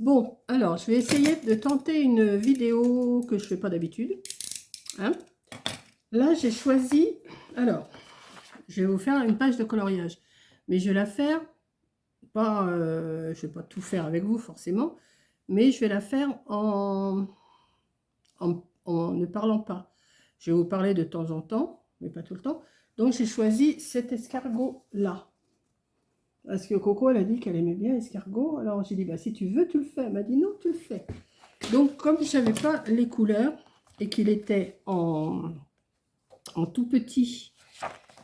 Bon, alors, je vais essayer de tenter une vidéo que je ne fais pas d'habitude. Hein. Là, j'ai choisi... Alors, je vais vous faire une page de coloriage. Mais je vais la faire, pas, je ne vais pas tout faire avec vous forcément, mais je vais la faire en ne parlant pas. Je vais vous parler de temps en temps, mais pas tout le temps. Donc, j'ai choisi cet escargot-là. Parce que Coco, elle a dit qu'elle aimait bien l'escargot. Alors, j'ai dit, bah, si tu veux, tu le fais. Elle m'a dit, non, tu le fais. Donc, comme je ne savais pas les couleurs et qu'il était en tout petit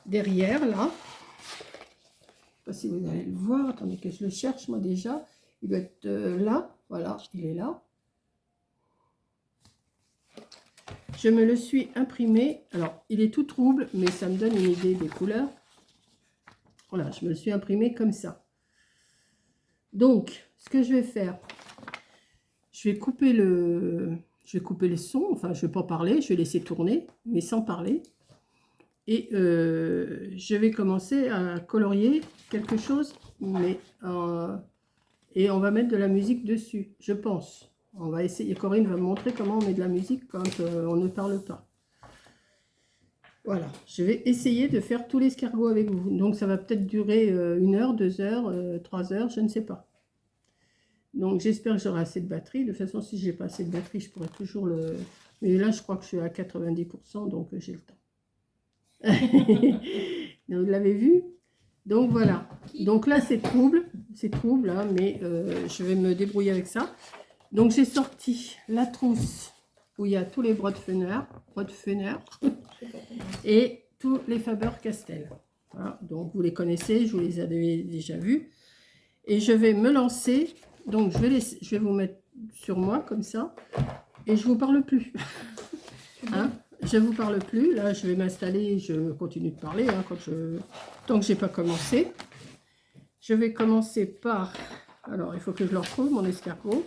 derrière, là, je ne sais pas si vous allez le voir. Attendez que je le cherche, moi, déjà. Il doit être là. Voilà, il est là. Je me le suis imprimé. Alors, il est tout trouble, mais ça me donne une idée des couleurs. Voilà, je me le suis imprimé comme ça. Donc, ce que je vais faire, je vais couper les sons. Enfin, je ne vais pas parler, je vais laisser tourner, mais sans parler. Et je vais commencer à colorier quelque chose, mais et on va mettre de la musique dessus, je pense. On va essayer. Corinne va me montrer comment on met de la musique quand on ne parle pas. Voilà, je vais essayer de faire tous les escargots avec vous. Donc ça va peut-être durer 1 heure, 2 heures, 3 heures, je ne sais pas. Donc j'espère que j'aurai assez de batterie. De toute façon, si je n'ai pas assez de batterie, je pourrais toujours le... Mais là, je crois que je suis à 90%, donc j'ai le temps. Vous l'avez vu? Donc voilà. Donc là, c'est trouble, hein, mais je vais me débrouiller avec ça. Donc j'ai sorti la trousse où il y a tous les brodefunners et tous les Faber-Castell. Voilà. Donc vous les connaissez, je vous les avais déjà vus. Et je vais me lancer. Donc je vais vous mettre sur moi comme ça. Et je ne vous parle plus. Hein? Je ne vous parle plus. Là, je vais m'installer. Je continue de parler hein, tant que je n'ai pas commencé. Je vais commencer par... Alors, il faut que je le retrouve, mon escargot.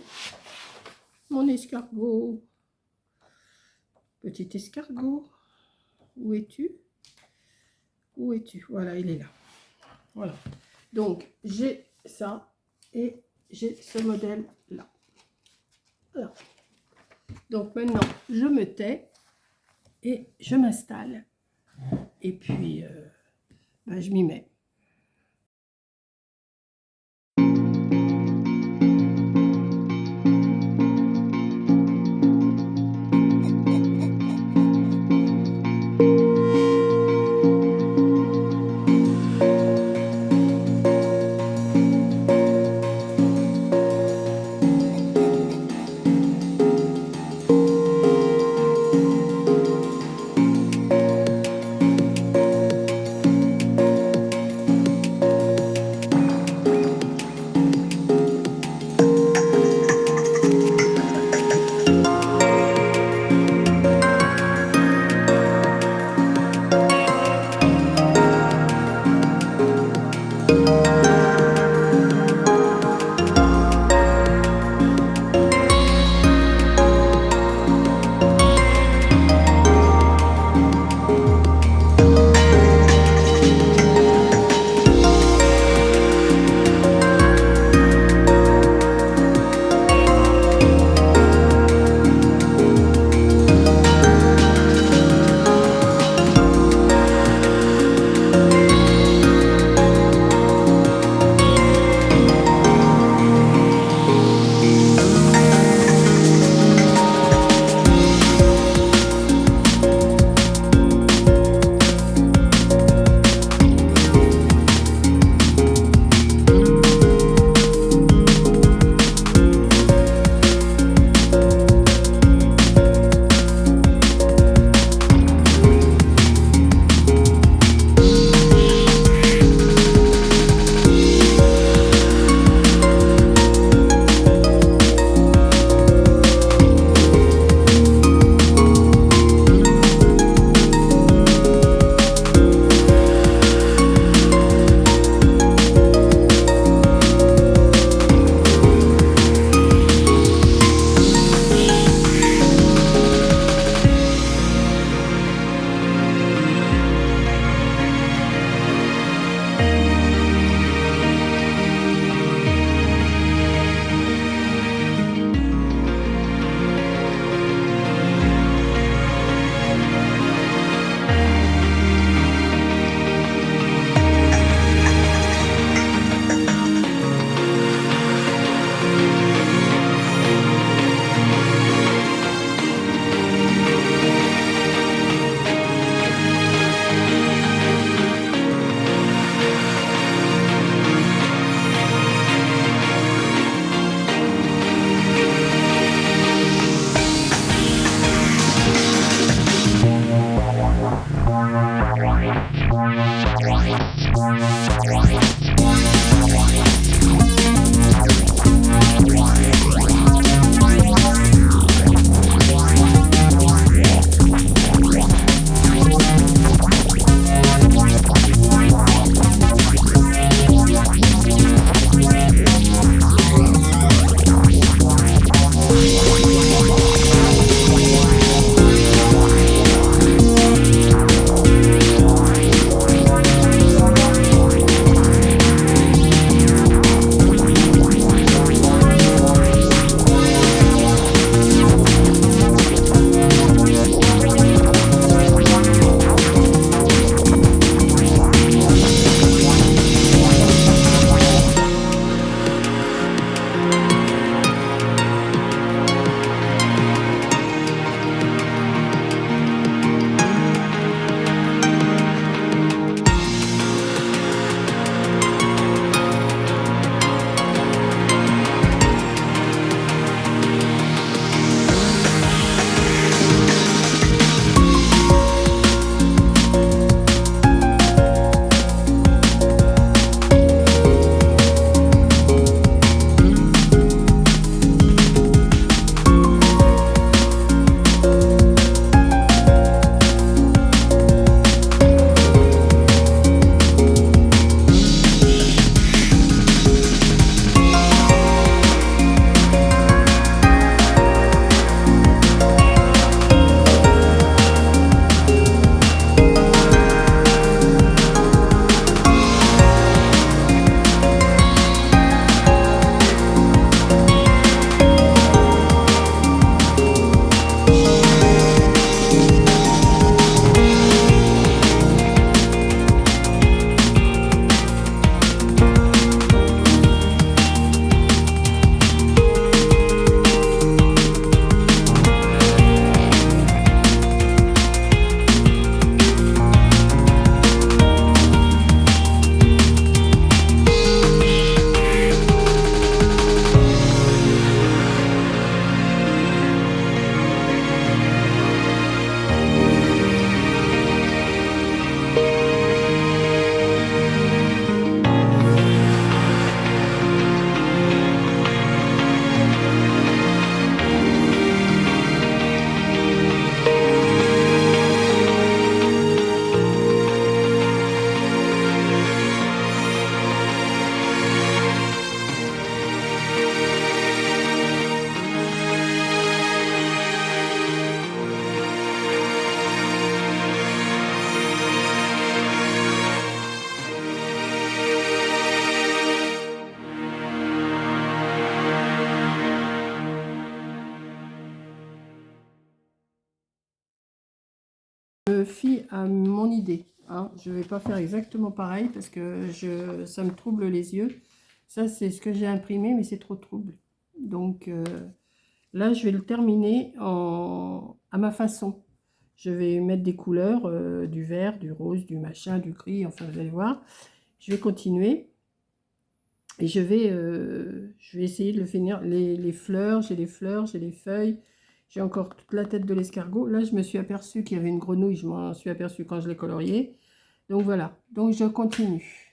Mon escargot. Petit escargot. Où es-tu? Où es-tu? Voilà, il est là. Voilà. Donc, j'ai ça et j'ai ce modèle-là. Voilà. Donc, maintenant, je me tais et je m'installe. Et puis, je m'y mets. me fie à mon idée. Hein. Je ne vais pas faire exactement pareil parce que ça me trouble les yeux. Ça, c'est ce que j'ai imprimé, mais c'est trop trouble. Donc là, je vais le terminer à ma façon. Je vais mettre des couleurs, du vert, du rose, du machin, du gris, enfin vous allez voir. Je vais continuer et je vais essayer de le finir. Les fleurs, j'ai les fleurs, j'ai les feuilles, j'ai encore toute la tête de l'escargot. Là, je me suis aperçue qu'il y avait une grenouille, je m'en suis aperçue quand je l'ai coloriée. Donc voilà, donc je continue.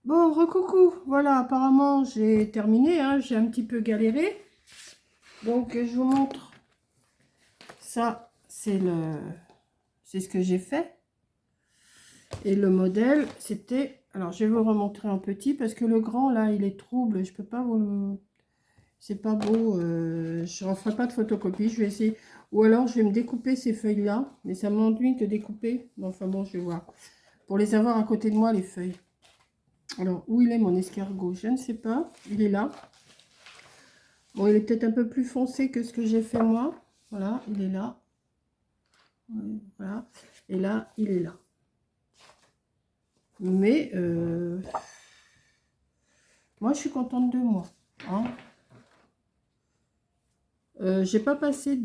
Bon, recoucou, voilà, apparemment j'ai terminé, hein, j'ai un petit peu galéré. Donc je vous montre, ça c'est ce que j'ai fait. Et le modèle, c'était, alors je vais vous remontrer en petit, parce que le grand là, il est trouble, je peux pas vous le... C'est pas beau, je ne ferai pas de photocopie, je vais essayer. Ou alors je vais me découper ces feuilles-là, mais ça m'ennuie de découper. Bon, enfin bon, je vais voir. Pour les avoir à côté de moi, les feuilles. Alors, où il est mon escargot? Je ne sais pas. Il est là. Bon, il est peut-être un peu plus foncé que ce que j'ai fait moi. Voilà, il est là. Voilà. Et là, il est là. Mais, moi, je suis contente de moi. Hein. J'ai pas passé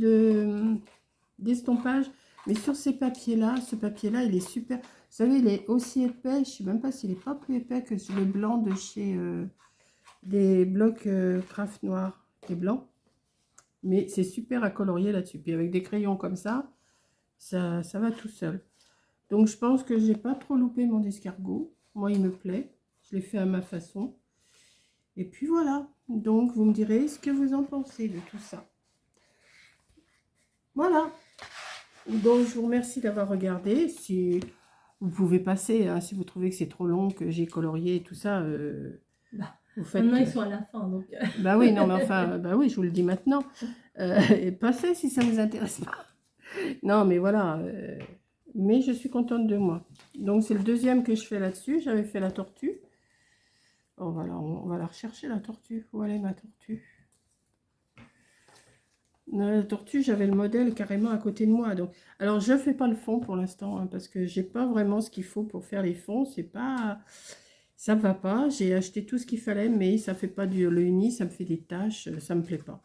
d'estompage. Mais sur ces papiers-là, ce papier-là, il est super. Vous savez, il est aussi épais. Je ne sais même pas s'il n'est pas plus épais que le blanc de chez des blocs craft noir et blanc. Mais c'est super à colorier là-dessus. Puis avec des crayons comme ça va tout seul. Donc je pense que j'ai pas trop loupé mon escargot. Moi, il me plaît. Je l'ai fait à ma façon. Et puis voilà. Donc vous me direz ce que vous en pensez de tout ça. Voilà. Donc je vous remercie d'avoir regardé. Si vous pouvez passer, hein, si vous trouvez que c'est trop long, que j'ai colorié et tout ça, vous faites... Maintenant, ils sont à la fin, donc... Bah oui, non, mais enfin, bah oui, je vous le dis maintenant. Et passez si ça ne vous intéresse pas. Non, mais voilà. Mais je suis contente de moi. Donc c'est le deuxième que je fais là-dessus. J'avais fait la tortue. Oh, voilà, on va la rechercher, la tortue. Où elle est, ma tortue? La tortue, j'avais le modèle carrément à côté de moi. Donc, alors, je ne fais pas le fond pour l'instant, hein, parce que j'ai pas vraiment ce qu'il faut pour faire les fonds. C'est pas... Ça va pas. J'ai acheté tout ce qu'il fallait, mais ça fait pas le uni. Ça me fait des taches. Ça me plaît pas.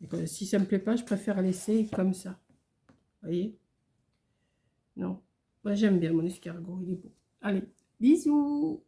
Donc, si ça me plaît pas, je préfère laisser comme ça. Vous voyez? Non. Moi, j'aime bien mon escargot. Il est beau. Allez, bisous!